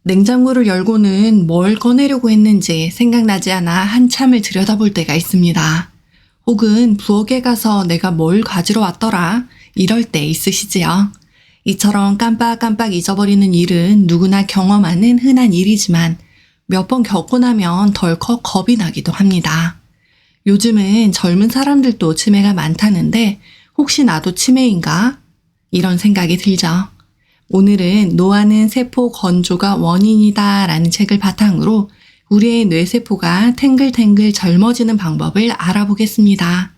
냉장고를 열고는 뭘 꺼내려고 했는지 생각나지 않아 한참을 들여다볼 때가 있습니다. 혹은 부엌에 가서 내가 뭘 가지러 왔더라 이럴 때 있으시지요. 이처럼 깜빡깜빡 잊어버리는 일은 누구나 경험하는 흔한 일이지만 몇 번 겪고 나면 덜컥 겁이 나기도 합니다. 요즘은 젊은 사람들도 치매가 많다는데 혹시 나도 치매인가? 이런 생각이 들죠. 오늘은 노화는 세포 건조가 원인이다 라는 책을 바탕으로 우리의 뇌세포가 탱글탱글 젊어지는 방법을 알아보겠습니다.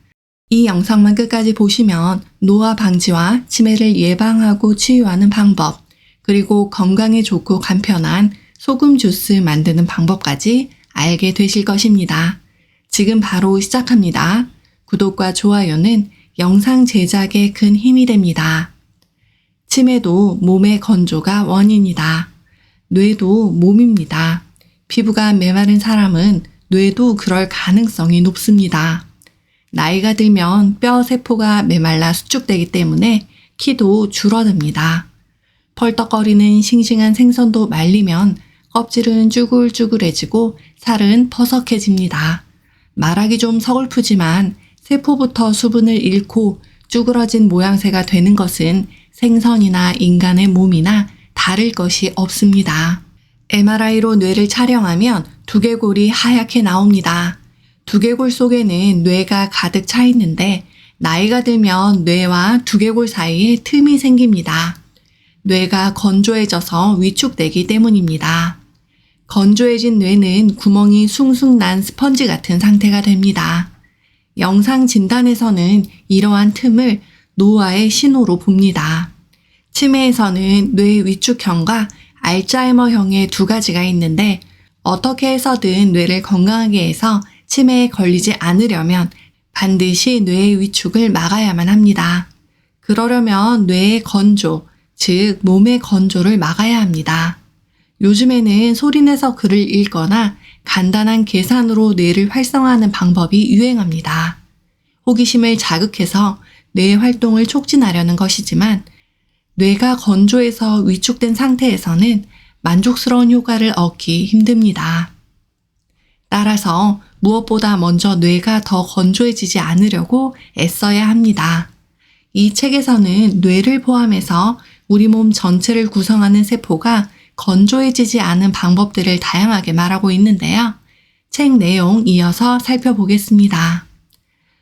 이 영상만 끝까지 보시면 노화 방지와 치매를 예방하고 치유하는 방법, 그리고 건강에 좋고 간편한 소금 주스 만드는 방법까지 알게 되실 것입니다. 지금 바로 시작합니다. 구독과 좋아요는 영상 제작에 큰 힘이 됩니다. 치매도 몸의 건조가 원인이다. 뇌도 몸입니다. 피부가 메마른 사람은 뇌도 그럴 가능성이 높습니다. 나이가 들면 뼈 세포가 메말라 수축되기 때문에 키도 줄어듭니다. 펄떡거리는 싱싱한 생선도 말리면 껍질은 쭈글쭈글해지고 살은 퍼석해집니다. 말하기 좀 서글프지만 세포부터 수분을 잃고 쭈그러진 모양새가 되는 것은 생선이나 인간의 몸이나 다를 것이 없습니다. MRI로 뇌를 촬영하면 두개골이 하얗게 나옵니다. 두개골 속에는 뇌가 가득 차 있는데 나이가 들면 뇌와 두개골 사이에 틈이 생깁니다. 뇌가 건조해져서 위축되기 때문입니다. 건조해진 뇌는 구멍이 숭숭 난 스펀지 같은 상태가 됩니다. 영상 진단에서는 이러한 틈을 노화의 신호로 봅니다. 치매에서는 뇌 위축형과 알츠하이머형의 두 가지가 있는데 어떻게 해서든 뇌를 건강하게 해서 치매에 걸리지 않으려면 반드시 뇌의 위축을 막아야만 합니다. 그러려면 뇌의 건조, 즉 몸의 건조를 막아야 합니다. 요즘에는 소리내서 글을 읽거나 간단한 계산으로 뇌를 활성화하는 방법이 유행합니다. 호기심을 자극해서 뇌의 활동을 촉진하려는 것이지만 뇌가 건조해서 위축된 상태에서는 만족스러운 효과를 얻기 힘듭니다. 따라서 무엇보다 먼저 뇌가 더 건조해지지 않으려고 애써야 합니다. 이 책에서는 뇌를 포함해서 우리 몸 전체를 구성하는 세포가 건조해지지 않은 방법들을 다양하게 말하고 있는데요. 책 내용 이어서 살펴보겠습니다.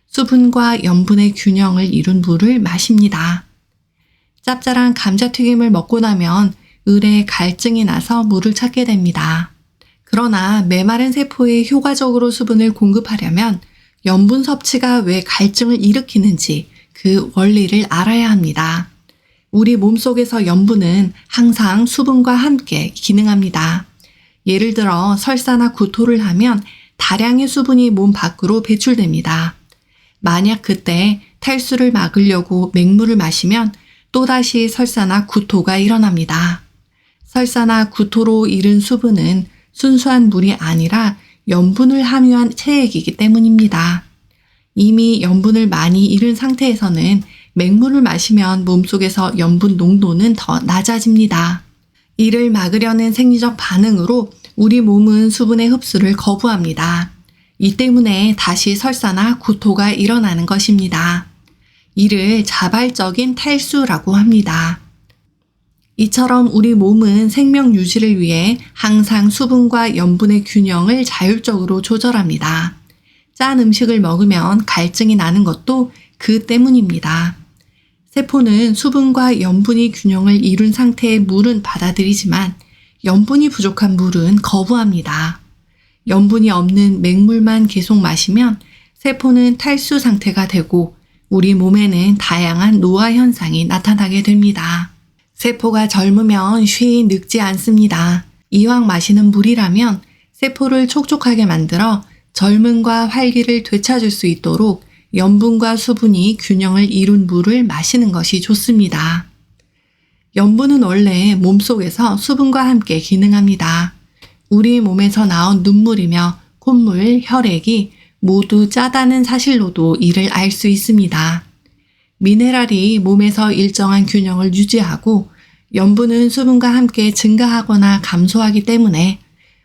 수분과 염분의 균형을 이룬 물을 마십니다. 짭짤한 감자튀김을 먹고 나면 을에 갈증이 나서 물을 찾게 됩니다. 그러나 메마른 세포에 효과적으로 수분을 공급하려면 염분 섭취가 왜 갈증을 일으키는지 그 원리를 알아야 합니다. 우리 몸속에서 염분은 항상 수분과 함께 기능합니다. 예를 들어 설사나 구토를 하면 다량의 수분이 몸 밖으로 배출됩니다. 만약 그때 탈수를 막으려고 맹물을 마시면 또다시 설사나 구토가 일어납니다. 설사나 구토로 잃은 수분은 순수한 물이 아니라 염분을 함유한 체액이기 때문입니다. 이미 염분을 많이 잃은 상태에서는 맹물을 마시면 몸속에서 염분 농도는 더 낮아집니다. 이를 막으려는 생리적 반응으로 우리 몸은 수분의 흡수를 거부합니다. 이 때문에 다시 설사나 구토가 일어나는 것입니다. 이를 자발적인 탈수라고 합니다. 이처럼 우리 몸은 생명 유지를 위해 항상 수분과 염분의 균형을 자율적으로 조절합니다. 짠 음식을 먹으면 갈증이 나는 것도 그 때문입니다. 세포는 수분과 염분이 균형을 이룬 상태의 물은 받아들이지만 염분이 부족한 물은 거부합니다. 염분이 없는 맹물만 계속 마시면 세포는 탈수 상태가 되고 우리 몸에는 다양한 노화 현상이 나타나게 됩니다. 세포가 젊으면 쉬이 늙지 않습니다. 이왕 마시는 물이라면 세포를 촉촉하게 만들어 젊음과 활기를 되찾을 수 있도록 염분과 수분이 균형을 이룬 물을 마시는 것이 좋습니다. 염분은 원래 몸속에서 수분과 함께 기능합니다. 우리 몸에서 나온 눈물이며 콧물, 혈액이 모두 짜다는 사실로도 이를 알 수 있습니다. 미네랄이 몸에서 일정한 균형을 유지하고 염분은 수분과 함께 증가하거나 감소하기 때문에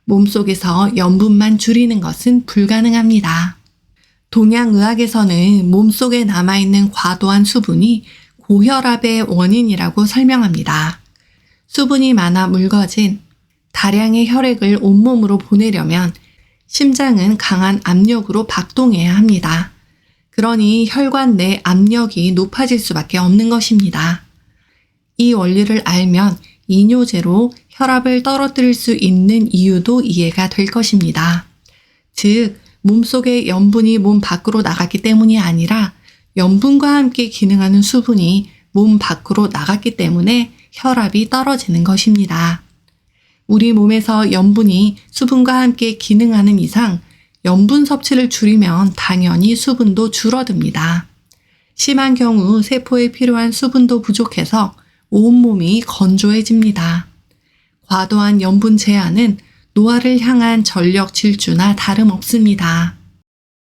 몸속에서 염분만 줄이는 것은 불가능합니다. 동양의학에서는 몸속에 남아있는 과도한 수분이 고혈압의 원인이라고 설명합니다. 수분이 많아 묽어진 다량의 혈액을 온몸으로 보내려면 심장은 강한 압력으로 박동해야 합니다. 그러니 혈관 내 압력이 높아질 수밖에 없는 것입니다. 이 원리를 알면 이뇨제로 혈압을 떨어뜨릴 수 있는 이유도 이해가 될 것입니다. 즉, 몸속의 염분이 몸 밖으로 나갔기 때문이 아니라 염분과 함께 기능하는 수분이 몸 밖으로 나갔기 때문에 혈압이 떨어지는 것입니다. 우리 몸에서 염분이 수분과 함께 기능하는 이상 염분 섭취를 줄이면 당연히 수분도 줄어듭니다. 심한 경우 세포에 필요한 수분도 부족해서 온몸이 건조해집니다. 과도한 염분 제한은 노화를 향한 전력 질주나 다름없습니다.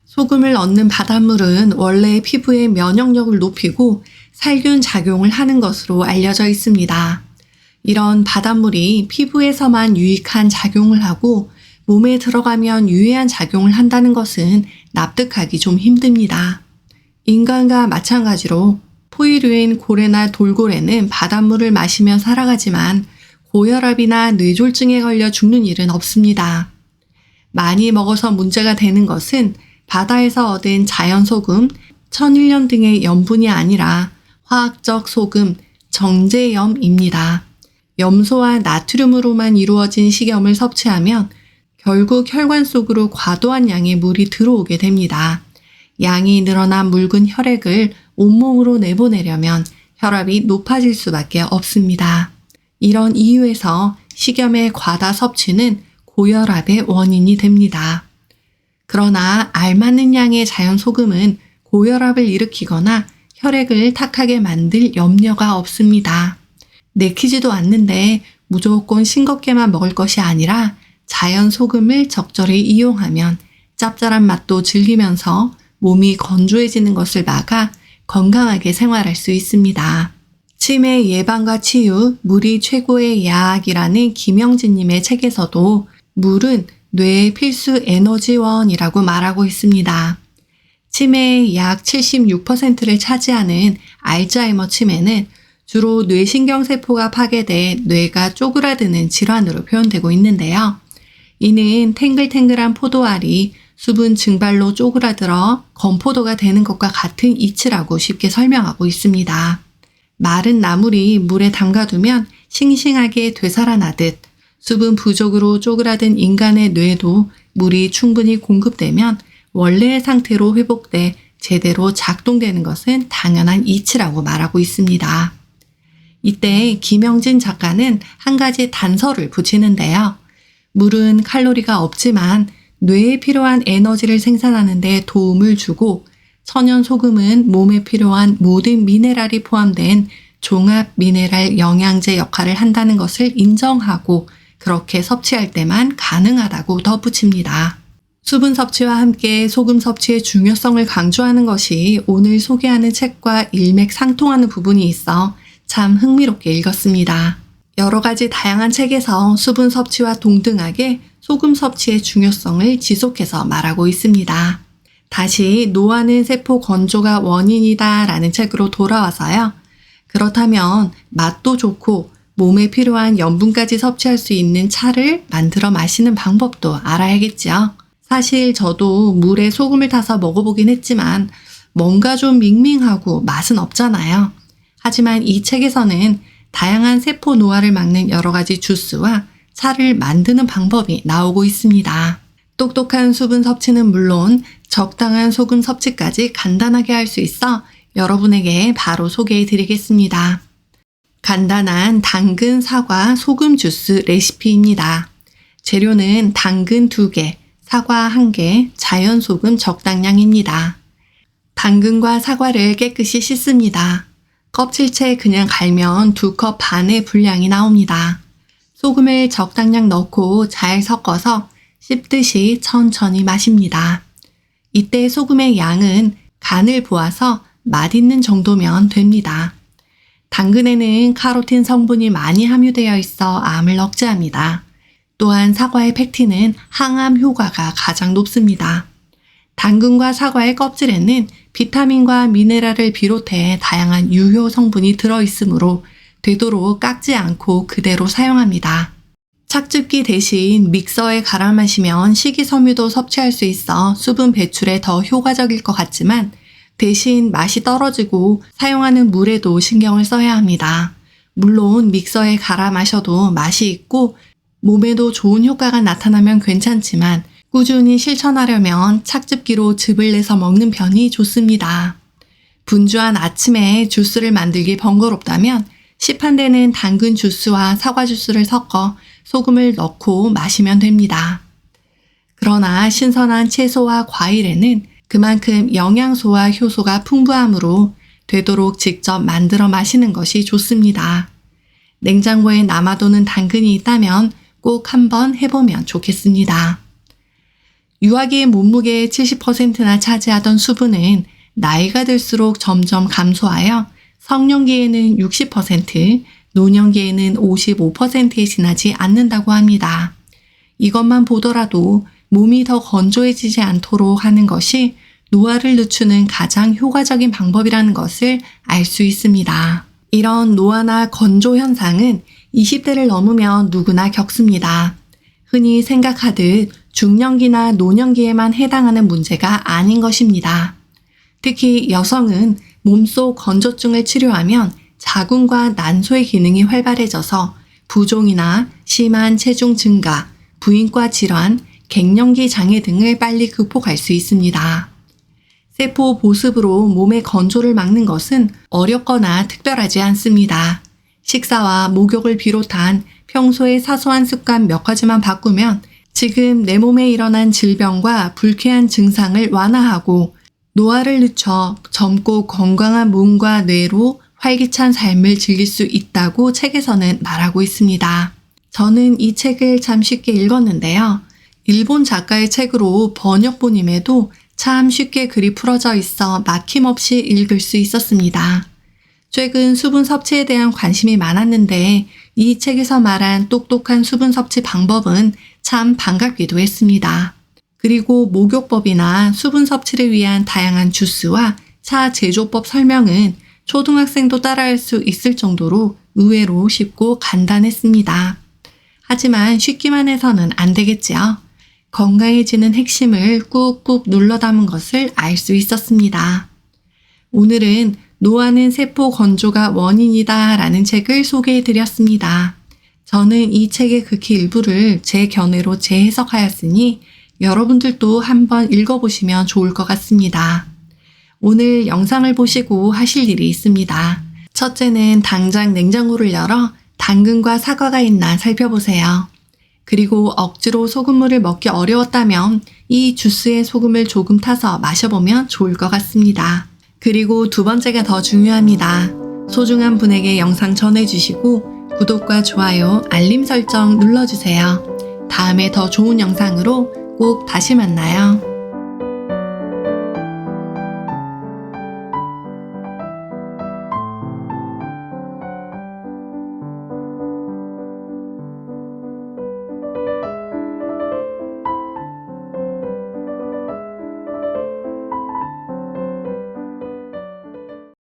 소금을 얻는 바닷물은 원래 피부의 면역력을 높이고 살균 작용을 하는 것으로 알려져 있습니다. 이런 바닷물이 피부에서만 유익한 작용을 하고 몸에 들어가면 유해한 작용을 한다는 것은 납득하기 좀 힘듭니다. 인간과 마찬가지로 포유류인 고래나 돌고래는 바닷물을 마시며 살아가지만 고혈압이나 뇌졸중에 걸려 죽는 일은 없습니다. 많이 먹어서 문제가 되는 것은 바다에서 얻은 자연소금, 천일염 등의 염분이 아니라 화학적 소금, 정제염입니다. 염소와 나트륨으로만 이루어진 식염을 섭취하면 결국 혈관 속으로 과도한 양의 물이 들어오게 됩니다. 양이 늘어난 묽은 혈액을 온몸으로 내보내려면 혈압이 높아질 수밖에 없습니다. 이런 이유에서 식염의 과다 섭취는 고혈압의 원인이 됩니다. 그러나 알맞는 양의 자연소금은 고혈압을 일으키거나 혈액을 탁하게 만들 염려가 없습니다. 내키지도 않는데 무조건 싱겁게만 먹을 것이 아니라 자연소금을 적절히 이용하면 짭짤한 맛도 즐기면서 몸이 건조해지는 것을 막아 건강하게 생활할 수 있습니다. 치매 예방과 치유, 물이 최고의 약이라는 김영진님의 책에서도 물은 뇌의 필수 에너지원이라고 말하고 있습니다. 치매의 약 76%를 차지하는 알츠하이머 치매는 주로 뇌신경세포가 파괴돼 뇌가 쪼그라드는 질환으로 표현되고 있는데요. 이는 탱글탱글한 포도알이 수분 증발로 쪼그라들어 건포도가 되는 것과 같은 이치라고 쉽게 설명하고 있습니다. 마른 나물이 물에 담가두면 싱싱하게 되살아나듯 수분 부족으로 쪼그라든 인간의 뇌도 물이 충분히 공급되면 원래의 상태로 회복돼 제대로 작동되는 것은 당연한 이치라고 말하고 있습니다. 이때 김영진 작가는 한 가지 단서를 붙이는데요. 물은 칼로리가 없지만 뇌에 필요한 에너지를 생산하는 데 도움을 주고 천연 소금은 몸에 필요한 모든 미네랄이 포함된 종합 미네랄 영양제 역할을 한다는 것을 인정하고 그렇게 섭취할 때만 가능하다고 덧붙입니다. 수분 섭취와 함께 소금 섭취의 중요성을 강조하는 것이 오늘 소개하는 책과 일맥상통하는 부분이 있어 참 흥미롭게 읽었습니다. 여러 가지 다양한 책에서 수분 섭취와 동등하게 소금 섭취의 중요성을 지속해서 말하고 있습니다. 다시 노화는 세포 건조가 원인이다 라는 책으로 돌아와서요. 그렇다면 맛도 좋고 몸에 필요한 염분까지 섭취할 수 있는 차를 만들어 마시는 방법도 알아야겠죠. 사실 저도 물에 소금을 타서 먹어보긴 했지만 뭔가 좀 밍밍하고 맛은 없잖아요. 하지만 이 책에서는 다양한 세포 노화를 막는 여러 가지 주스와 차를 만드는 방법이 나오고 있습니다. 똑똑한 수분 섭취는 물론 적당한 소금 섭취까지 간단하게 할 수 있어 여러분에게 바로 소개해 드리겠습니다. 간단한 당근, 사과, 소금 주스 레시피입니다. 재료는 당근 2개, 사과 1개, 자연 소금 적당량입니다. 당근과 사과를 깨끗이 씻습니다. 껍질째 그냥 갈면 2컵 반의 분량이 나옵니다. 소금을 적당량 넣고 잘 섞어서 씹듯이 천천히 마십니다. 이때 소금의 양은 간을 보아서 맛있는 정도면 됩니다. 당근에는 카로틴 성분이 많이 함유되어 있어 암을 억제합니다. 또한 사과의 팩틴은 항암 효과가 가장 높습니다. 당근과 사과의 껍질에는 비타민과 미네랄을 비롯해 다양한 유효 성분이 들어있으므로 되도록 깎지 않고 그대로 사용합니다. 착즙기 대신 믹서에 갈아 마시면 식이섬유도 섭취할 수 있어 수분 배출에 더 효과적일 것 같지만 대신 맛이 떨어지고 사용하는 물에도 신경을 써야 합니다. 물론 믹서에 갈아 마셔도 맛이 있고 몸에도 좋은 효과가 나타나면 괜찮지만 꾸준히 실천하려면 착즙기로 즙을 내서 먹는 편이 좋습니다. 분주한 아침에 주스를 만들기 번거롭다면 시판되는 당근 주스와 사과 주스를 섞어 소금을 넣고 마시면 됩니다. 그러나 신선한 채소와 과일에는 그만큼 영양소와 효소가 풍부하므로 되도록 직접 만들어 마시는 것이 좋습니다. 냉장고에 남아도는 당근이 있다면 꼭 한번 해보면 좋겠습니다. 유아기의 몸무게의 70%나 차지하던 수분은 나이가 들수록 점점 감소하여 성년기에는 60%, 노년기에는 55%에 지나지 않는다고 합니다. 이것만 보더라도 몸이 더 건조해지지 않도록 하는 것이 노화를 늦추는 가장 효과적인 방법이라는 것을 알 수 있습니다. 이런 노화나 건조 현상은 20대를 넘으면 누구나 겪습니다. 흔히 생각하듯 중년기나 노년기에만 해당하는 문제가 아닌 것입니다. 특히 여성은 몸속 건조증을 치료하면 자궁과 난소의 기능이 활발해져서 부종이나 심한 체중 증가, 부인과 질환, 갱년기 장애 등을 빨리 극복할 수 있습니다. 세포 보습으로 몸의 건조를 막는 것은 어렵거나 특별하지 않습니다. 식사와 목욕을 비롯한 평소의 사소한 습관 몇 가지만 바꾸면 지금 내 몸에 일어난 질병과 불쾌한 증상을 완화하고 노화를 늦춰 젊고 건강한 몸과 뇌로 활기찬 삶을 즐길 수 있다고 책에서는 말하고 있습니다. 저는 이 책을 참 쉽게 읽었는데요. 일본 작가의 책으로 번역본임에도 참 쉽게 글이 풀어져 있어 막힘없이 읽을 수 있었습니다. 최근 수분 섭취에 대한 관심이 많았는데 이 책에서 말한 똑똑한 수분 섭취 방법은 참 반갑기도 했습니다. 그리고 목욕법이나 수분 섭취를 위한 다양한 주스와 차 제조법 설명은 초등학생도 따라할 수 있을 정도로 의외로 쉽고 간단했습니다. 하지만 쉽기만 해서는 안 되겠지요. 건강해지는 핵심을 꾹꾹 눌러 담은 것을 알 수 있었습니다. 오늘은 노화는 세포 건조가 원인이다 라는 책을 소개해 드렸습니다. 저는 이 책의 극히 일부를 제 견해로 재해석하였으니 여러분들도 한번 읽어보시면 좋을 것 같습니다. 오늘 영상을 보시고 하실 일이 있습니다. 첫째는 당장 냉장고를 열어 당근과 사과가 있나 살펴보세요. 그리고 억지로 소금물을 먹기 어려웠다면 이 주스에 소금을 조금 타서 마셔보면 좋을 것 같습니다. 그리고 두 번째가 더 중요합니다. 소중한 분에게 영상 전해주시고 구독과 좋아요, 알림 설정 눌러주세요. 다음에 더 좋은 영상으로 꼭 다시 만나요.